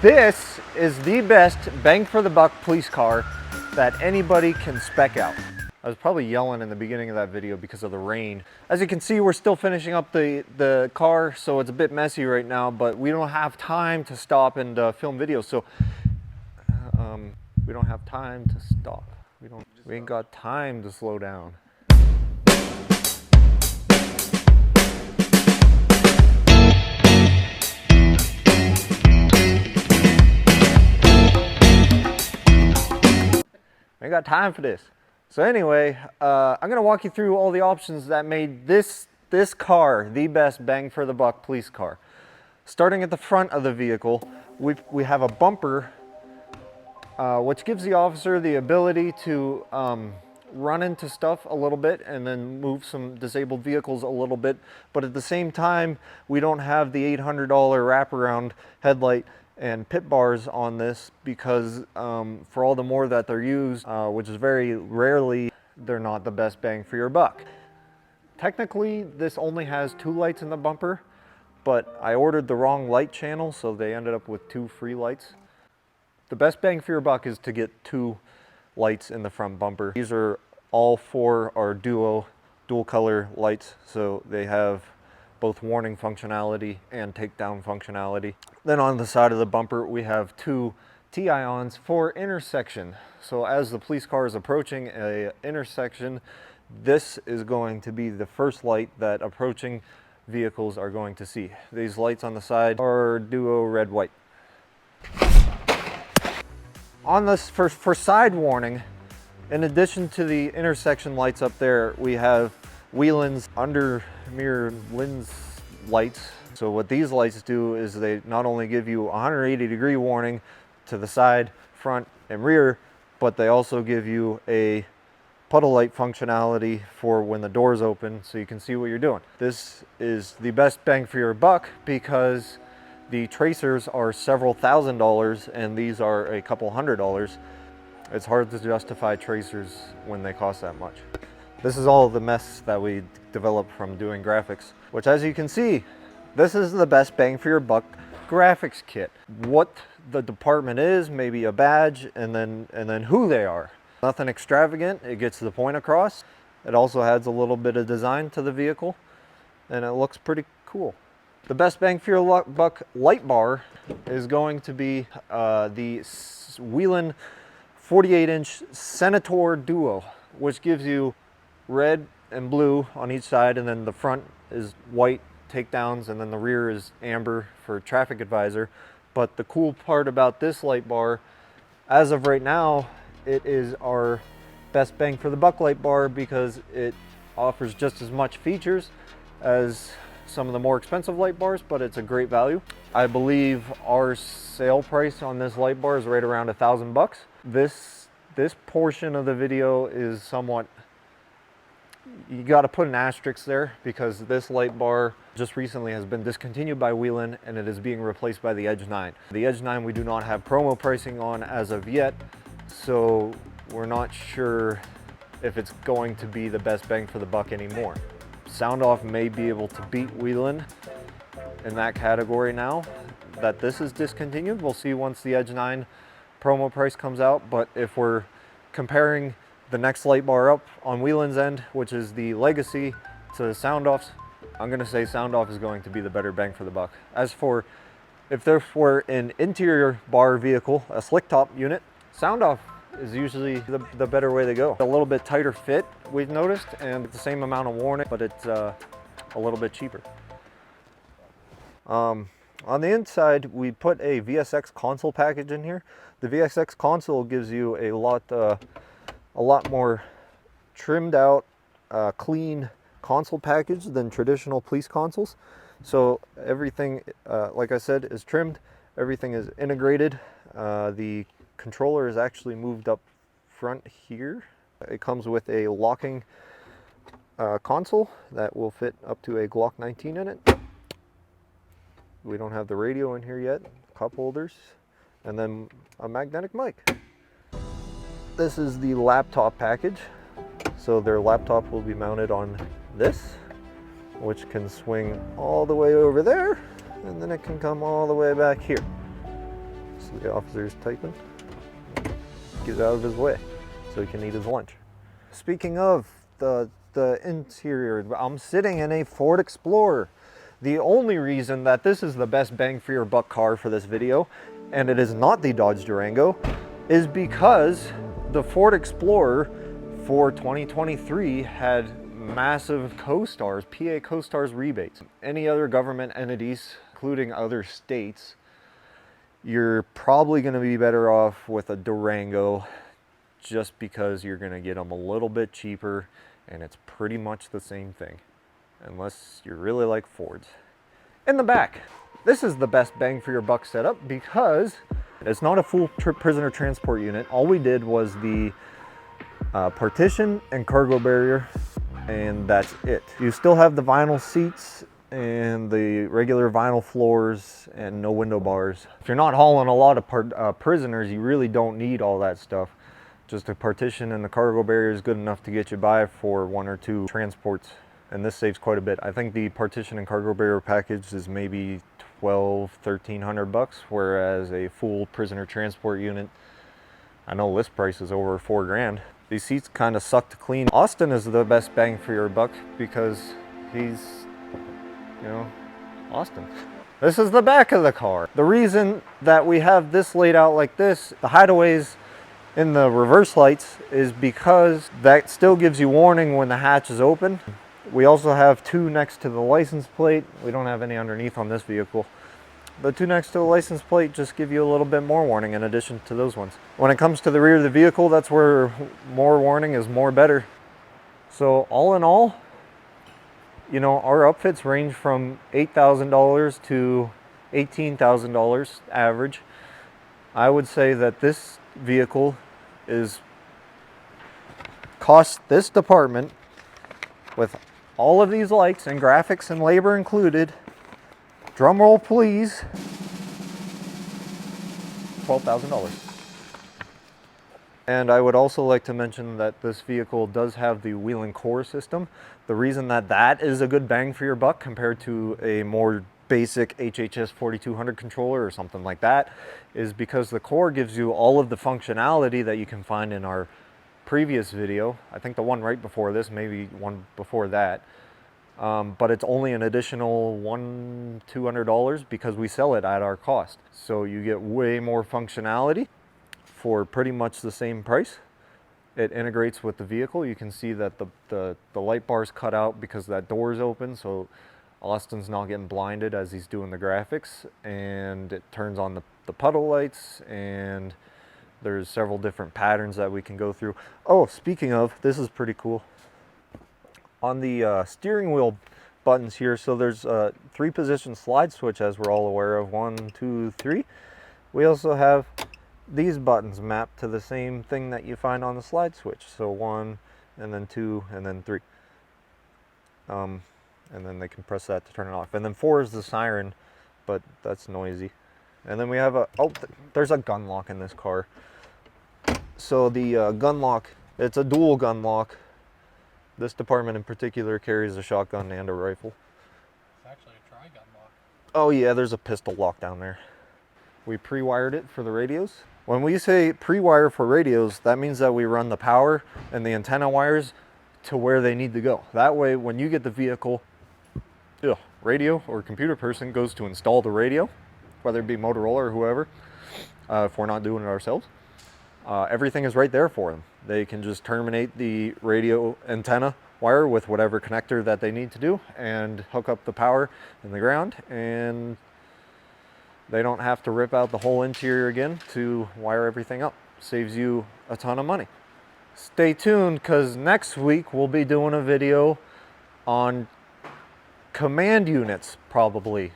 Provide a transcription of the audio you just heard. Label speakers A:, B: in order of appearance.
A: This is the best bang for the buck police car that anybody can spec out. I was probably yelling in the beginning of that video because of the rain. As you can see, we're still finishing up the car, so it's a bit messy right now, but we don't have time to stop and film videos, so we don't have time to stop. We ain't got time to slow down. I ain't got time for this. So anyway, I'm gonna walk you through all the options that made this car the best bang for the buck police car. Starting at the front of the vehicle, we have a bumper, which gives the officer the ability to run into stuff a little bit and then move some disabled vehicles a little bit. But at the same time, we don't have the $800 wraparound headlight and pit bars on this because for all the more that they're used, which is very rarely, they're not the best bang for your buck. Technically, this only has 2 lights in the bumper, but I ordered the wrong light channel, so they ended up with 2 free lights. The best bang for your buck is to get 2 lights in the front bumper. These are all 4 are dual color lights, so they have both warning functionality and takedown functionality. Then on the side of the bumper, we have 2 T-ions for intersection. So as the police car is approaching an intersection, this is going to be the first light that approaching vehicles are going to see. These lights on the side are duo red-white. On this, for side warning, in addition to the intersection lights up there, we have Whelan's under mirror lens lights. So what these lights do is they not only give you 180-degree warning to the side, front, and rear, but they also give you a puddle light functionality for when the doors open so you can see what you're doing. This is the best bang for your buck because the tracers are several $1,000s and these are a couple $100s. It's hard to justify tracers when they cost that much. This is all the mess that we developed from doing graphics, which, as you can see, this is the best bang for your buck graphics kit. What the department is, maybe a badge, and then who they are. Nothing extravagant, it gets the point across. It also adds a little bit of design to the vehicle, and it looks pretty cool. The best bang for your buck light bar is going to be the Whelen 48-inch Senator Duo, which gives you red and blue on each side, and then the front is white takedowns, and then the rear is amber for traffic advisor. But the cool part about this light bar, as of right now, it is our best bang for the buck light bar because it offers just as much features as some of the more expensive light bars, but it's a great value. I believe our sale price on this light bar is right around $1,000. This portion of the video is somewhat, you got to put an asterisk there because this light bar just recently has been discontinued by Whelen and it is being replaced by the Edge 9. The Edge 9 we do not have promo pricing on as of yet, so we're not sure if it's going to be the best bang for the buck anymore. Sound Off may be able to beat Whelen in that category now that this is discontinued. We'll see once the Edge 9 promo price comes out, but if we're comparing the next light bar up on Whelan's end, which is the Legacy, to Sound Off's, I'm gonna say Sound Off is going to be the better bang for the buck. As for if there were an interior bar vehicle, a slick top unit, Sound Off is usually the better way to go. A little bit tighter fit, we've noticed, and the same amount of warning, but it's a little bit cheaper. On the inside, we put a VSX console package in here. The VSX console gives you a lot more trimmed out, clean console package than traditional police consoles. So everything, like I said, is trimmed. Everything is integrated. The controller is actually moved up front here. It comes with a locking console that will fit up to a Glock 19 in it. We don't have the radio in here yet, cup holders, and then a magnetic mic. This is the laptop package. So their laptop will be mounted on this, which can swing all the way over there, and then it can come all the way back here. So the officer's typing. Get out of his way so he can eat his lunch. Speaking of the interior, I'm sitting in a Ford Explorer. The only reason that this is the best bang for your buck car for this video, and it is not the Dodge Durango, is because the Ford Explorer for 2023 had massive co-stars, PA co-stars rebates. Any other government entities, including other states, you're probably going to be better off with a Durango just because you're going to get them a little bit cheaper, and it's pretty much the same thing, unless you really like Fords. In the back, this is the best bang for your buck setup because it's not a full prisoner transport unit. All we did was the partition and cargo barrier, and that's it. You still have the vinyl seats and the regular vinyl floors and no window bars. If you're not hauling a lot of prisoners, you really don't need all that stuff. Just a partition and the cargo barrier is good enough to get you by for 1 or 2 transports, and this saves quite a bit. I think the partition and cargo barrier package is maybe $1,200–1,300 bucks, whereas a full prisoner transport unit, I know list price is over $4 grand. These seats kind of suck to clean. Austin is the best bang for your buck because he's, you know, Austin. This is the back of the car. The reason that we have this laid out like this, the hideaways in the reverse lights, is because that still gives you warning when the hatch is open. We also have 2 next to the license plate. We don't have any underneath on this vehicle. The 2 next to the license plate just give you a little bit more warning in addition to those ones. When it comes to the rear of the vehicle, that's where more warning is more better. So all in all, you know, our upfits range from $8,000 to $18,000 average. I would say that this vehicle costs this department, with all of these lights and graphics and labor included, drum roll please, $12,000. And I would also like to mention that this vehicle does have the wheel and core system. The reason that that is a good bang for your buck compared to a more basic HHS 4200 controller or something like that is because the core gives you all of the functionality that you can find in our previous video. I think the one right before this, maybe one before that. But it's only an additional $100–200 because we sell it at our cost. So you get way more functionality for pretty much the same price. It integrates with the vehicle. You can see that the light bar's cut out because that door is open, so Austin's not getting blinded as he's doing the graphics, and it turns on the puddle lights, and there's several different patterns that we can go through. Oh, speaking of, this is pretty cool. On the steering wheel buttons here, so there's a 3-position slide switch, as we're all aware of, 1, 2, 3. We also have these buttons mapped to the same thing that you find on the slide switch. So 1, and then 2, and then 3. And then they can press that to turn it off. And then 4 is the siren, but that's noisy. And then we have there's a gun lock in this car. So the gun lock, it's a dual gun lock. This department in particular carries a shotgun and a rifle.
B: It's actually a tri-gun lock.
A: Oh yeah, there's a pistol lock down there. We pre-wired it for the radios. When we say pre-wire for radios, that means that we run the power and the antenna wires to where they need to go. That way, when you get the vehicle, radio or computer person goes to install the radio, whether it be Motorola or whoever, if we're not doing it ourselves, everything is right there for them. They can just terminate the radio antenna wire with whatever connector that they need to do and hook up the power in the ground, and they don't have to rip out the whole interior again to wire everything up. Saves you a ton of money. Stay tuned, because next week we'll be doing a video on command units, probably.